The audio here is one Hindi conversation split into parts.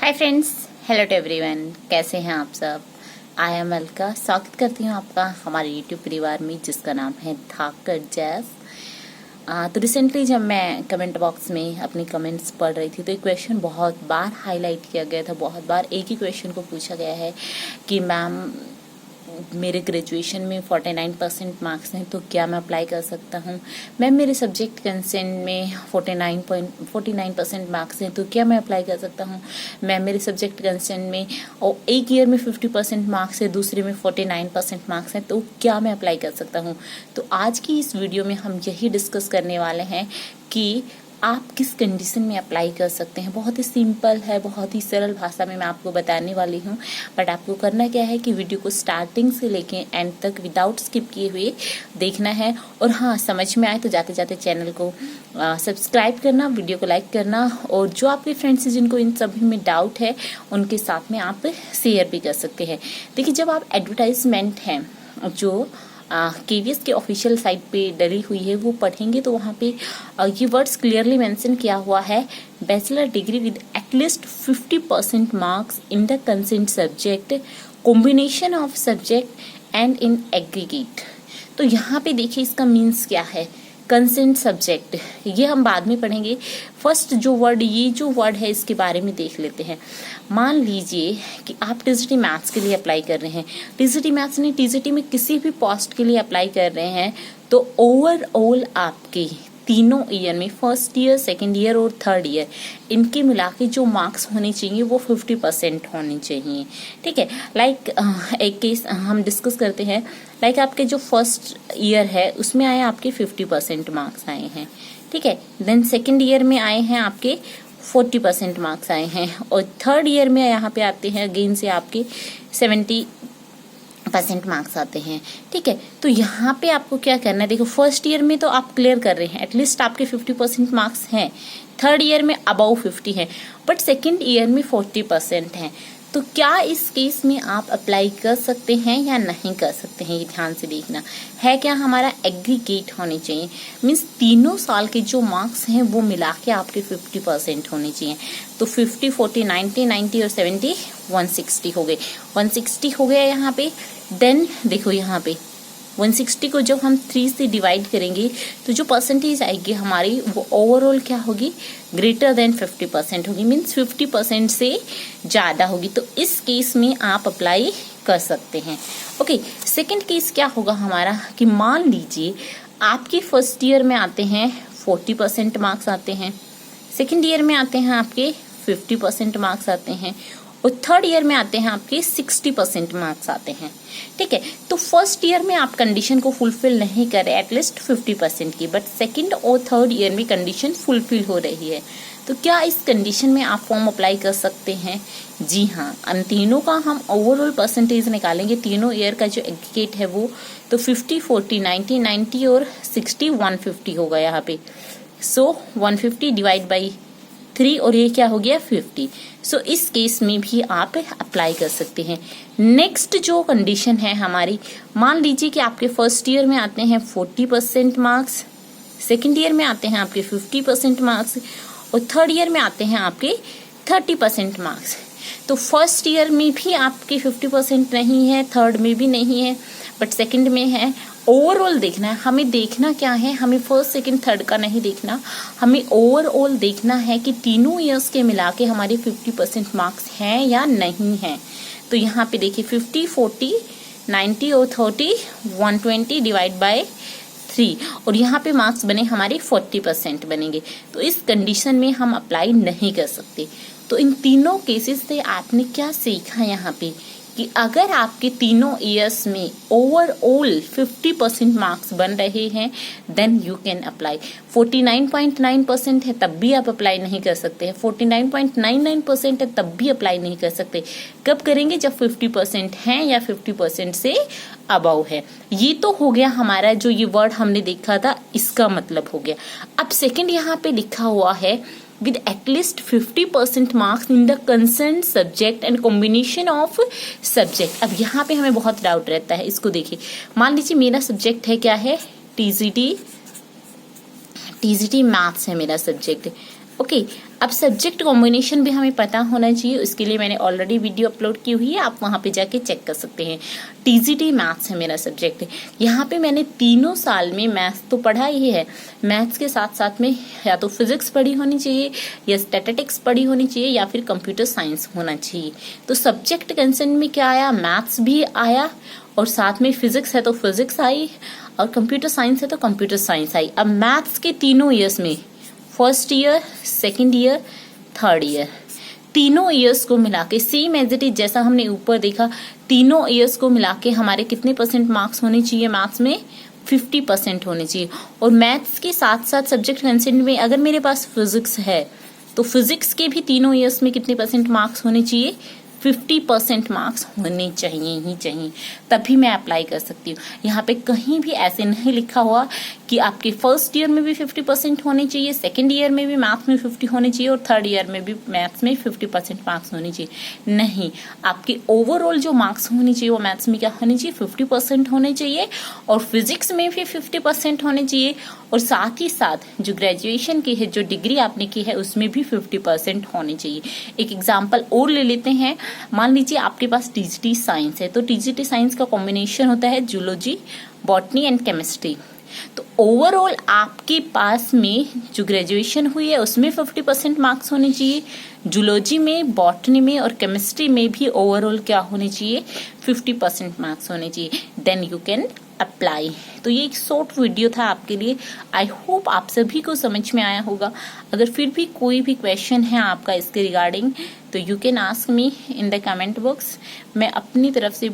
Hi friends, hello to everyone. कैसे हैं आप सब? I am Alka. स्वागत करती हूँ आपका हमारे यूट्यूब परिवार में जिसका नाम है धाकड़ जैस। तो रिसेंटली जब मैं कमेंट बॉक्स में अपनी कमेंट्स पढ़ रही थी तो एक क्वेश्चन बहुत बार हाईलाइट किया गया था। बहुत बार एक ही क्वेश्चन को पूछा गया है कि मैम मेरे ग्रेजुएशन में 49% मार्क्स हैं तो क्या मैं अप्लाई कर सकता हूँ। मैम मेरे सब्जेक्ट कंसेंट में 49% मार्क्स हैं तो क्या मैं अप्लाई कर सकता हूँ। मैम मेरे सब्जेक्ट कंसेंट में और एक ईयर में 50% मार्क्स है, दूसरे में 49% मार्क्स हैं तो क्या मैं अप्लाई कर सकता हूँ। तो आज की इस वीडियो में हम यही डिस्कस करने वाले हैं कि आप किस कंडीशन में अप्लाई कर सकते हैं। बहुत ही सिंपल है, बहुत ही सरल भाषा में मैं आपको बताने वाली हूँ। बट आपको करना क्या है कि वीडियो को स्टार्टिंग से लेके एंड तक विदाउट स्किप किए हुए देखना है। और हाँ, समझ में आए तो जाते जाते चैनल को सब्सक्राइब करना, वीडियो को लाइक करना और जो आपके फ्रेंड्स हैं जिनको इन सभी में डाउट है उनके साथ में आप शेयर भी कर सकते हैं। देखिए, जब आप एडवर्टाइजमेंट हैं जो केवीएस के ऑफिशियल साइट पे डली हुई है वो पढ़ेंगे तो वहाँ पे ये वर्ड्स क्लियरली मेंशन किया हुआ है, bachelor degree with at least 50% marks in the consent subject, combination of subject and in aggregate. तो यहाँ पे देखिए इसका मीन्स क्या है। कंसेंट सब्जेक्ट ये हम बाद में पढ़ेंगे। फर्स्ट जो वर्ड है इसके बारे में देख लेते हैं। मान लीजिए कि आप टीजीटी मैथ्स के लिए अप्लाई कर रहे हैं, टीजीटी मैथ्स नहीं, टीजीटी में किसी भी पोस्ट के लिए अप्लाई कर रहे हैं तो ओवरऑल आपके तीनों ईयर में फर्स्ट ईयर, सेकेंड ईयर और थर्ड ईयर इनके मिला के जो मार्क्स होने चाहिए वो 50% होने चाहिए। ठीक है। लाइक एक केस हम डिस्कस करते हैं। लाइक आपके जो फर्स्ट ईयर है उसमें आए आपके 50% मार्क्स आए हैं। ठीक है। देन सेकेंड ईयर में आए हैं आपके 40% मार्क्स आए हैं और थर्ड ईयर में यहाँ पे आते हैं अगेन से आपके 70% मार्क्स आते हैं। ठीक है। तो यहाँ पे आपको क्या करना है, देखो फर्स्ट ईयर में तो आप क्लियर कर रहे हैं, एटलीस्ट आपके 50% मार्क्स हैं, थर्ड ईयर में अबाउ 50 है, बट सेकेंड ईयर में 40% है। तो क्या इस केस में आप अप्लाई कर सकते हैं या नहीं कर सकते हैं, ये ध्यान से देखना है। क्या हमारा एग्रीगेट होने चाहिए, मीन्स तीनों साल के जो मार्क्स हैं वो मिला के आपके 50% होने चाहिए। तो 50, 40, 90 और 70 160 हो गए, 160 हो गया यहाँ पे। देन देखो यहाँ पे 160 को जब हम 3 से डिवाइड करेंगे तो जो परसेंटेज आएगी हमारी वो ओवरऑल क्या होगी, ग्रेटर देन 50% होगी, मीन्स 50% से ज़्यादा होगी। तो इस केस में आप अप्लाई कर सकते हैं। ओके। सेकंड केस क्या होगा हमारा कि मान लीजिए आपके फर्स्ट ईयर में आते हैं 40% मार्क्स आते हैं, सेकेंड ईयर में आते हैं आपके 50% मार्क्स आते हैं और थर्ड ईयर में आते हैं आपके 60% मार्क्स आते हैं। ठीक है। तो फर्स्ट ईयर में आप कंडीशन को फुलफिल नहीं कर रहे एटलीस्ट 50% की, बट सेकंड और थर्ड ईयर में कंडीशन फुलफिल हो रही है। तो क्या इस कंडीशन में आप फॉर्म अप्लाई कर सकते हैं? जी हाँ। इन तीनों का हम ओवरऑल परसेंटेज निकालेंगे, तीनों ईयर का जो एग्रीगेट है वो, तो 50, 40, 90 और 60 150 होगा यहाँ पे। सो 150 डिवाइड बाई 3 और ये क्या हो गया 50। सो इस केस में भी आप अप्लाई कर सकते हैं। नेक्स्ट जो कंडीशन है हमारी, मान लीजिए कि आपके फर्स्ट ईयर में आते हैं 40% मार्क्स, सेकेंड ईयर में आते हैं आपके 50% मार्क्स और थर्ड ईयर में आते हैं आपके 30% मार्क्स। तो फर्स्ट ईयर में भी आपके 50% नहीं है, थर्ड में भी नहीं है, बट सेकंड में है। ओवरऑल देखना है हमें, देखना क्या है, हमें फर्स्ट सेकंड थर्ड का नहीं देखना, हमें ओवरऑल देखना है कि तीनों ईयर्स के मिला के हमारे 50% मार्क्स हैं या नहीं हैं। तो यहाँ पे देखिए 50, 40, 90 और 30 120 डिवाइड बाय 3 और यहाँ पे मार्क्स बने हमारे 40% बनेंगे। तो इस कंडीशन में हम अप्लाई नहीं कर सकते। तो इन तीनों केसेस से आपने क्या सीखा यहाँ पे कि अगर आपके तीनों ईयर्स में ओवरऑल 50% मार्क्स बन रहे हैं देन यू कैन अप्लाई। 49.9% है तब भी आप अप्लाई नहीं कर सकते हैं, 49.99% है तब भी अप्लाई नहीं कर सकते। कब करेंगे, जब 50% है या 50% से अबव है। ये तो हो गया हमारा जो ये वर्ड हमने देखा था, इसका मतलब हो गया। अब सेकंड यहाँ पे लिखा हुआ है with at least 50% marks in the concerned subject and combination of subject। अब यहाँ पे हमें बहुत डाउट रहता है, इसको देखिए। मान लीजिए मेरा सब्जेक्ट है क्या है, टीजीटी मैथ्स है मेरा सब्जेक्ट। ओके अब सब्जेक्ट कॉम्बिनेशन भी हमें पता होना चाहिए, उसके लिए मैंने ऑलरेडी वीडियो अपलोड की हुई है, आप वहाँ पे जाके चेक कर सकते हैं। टीजीटी मैथ्स है मेरा सब्जेक्ट, यहाँ पे मैंने तीनों साल में मैथ्स तो पढ़ा ही है, मैथ्स के साथ साथ में या तो फिजिक्स पढ़ी होनी चाहिए या स्टैटिस्टिक्स पढ़ी होनी चाहिए या फिर कंप्यूटर साइंस होना चाहिए। तो सब्जेक्ट कंसेंट में क्या आया, मैथ्स भी आया और साथ में फिजिक्स है तो फिजिक्स आई और कंप्यूटर साइंस है तो कंप्यूटर साइंस आई। अब मैथ्स के तीनों ईयर्स में first year, second year, third year, तीनों ईयर्स को मिला के सेम एज इट इज जैसा हमने ऊपर देखा, तीनों ईयर्स को मिला के हमारे कितने परसेंट मार्क्स होने चाहिए, मैथ्स में 50% होने चाहिए। और मैथ्स के साथ साथ सब्जेक्ट कंसेंट में अगर मेरे पास फिजिक्स है तो फिजिक्स के भी तीनों ईयर्स में कितने परसेंट मार्क्स होने चाहिए, 50% मार्क्स होने चाहिए ही चाहिए, तभी मैं अप्लाई कर सकती हूँ। यहाँ पे कहीं भी ऐसे नहीं लिखा हुआ कि आपके फर्स्ट ईयर में भी 50% होने चाहिए, सेकेंड ईयर में भी मैथ्स में 50 होने चाहिए और थर्ड ईयर में भी मैथ्स में 50% मार्क्स होने चाहिए। नहीं, आपके ओवरऑल जो मार्क्स होने चाहिए वो मैथ्स में क्या होने चाहिए, 50% होने चाहिए और फिजिक्स में भी 50% होने चाहिए और साथ ही साथ जो ग्रेजुएशन की है, जो डिग्री आपने की है उसमें भी 50% होने चाहिए। एक एग्जाम्पल और ले लेते हैं, मान लीजिए आपके पास टीजीटी साइंस है तो टीजीटी साइंस का कॉम्बिनेशन होता है जूलॉजी, बॉटनी एंड केमिस्ट्री। तो ओवरऑल आपके पास में जो ग्रेजुएशन हुई है उसमें 50% मार्क्स होने चाहिए, जूलॉजी में, बॉटनी में और केमिस्ट्री में भी ओवरऑल क्या होने चाहिए, 50% मार्क्स होने चाहिए, देन यू कैन अप्लाई। तो ये एक शॉर्ट वीडियो था आपके लिए, आई होप आप सभी को समझ में आया होगा। अगर फिर भी कोई भी क्वेश्चन है आपका इसके रिगार्डिंग तो you can ask me in the comment box, मैं अपनी तरफ से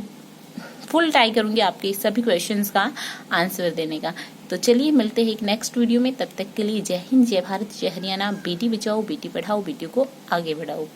फुल ट्राई करूंगी आपके सभी क्वेश्चंस का आंसर देने का। तो चलिए मिलते हैं एक नेक्स्ट वीडियो में, तब तक के लिए जय हिंद, जय भारत, जय हरियाणा। बेटी बचाओ, बेटी पढ़ाओ, बेटियों को आगे बढ़ाओ।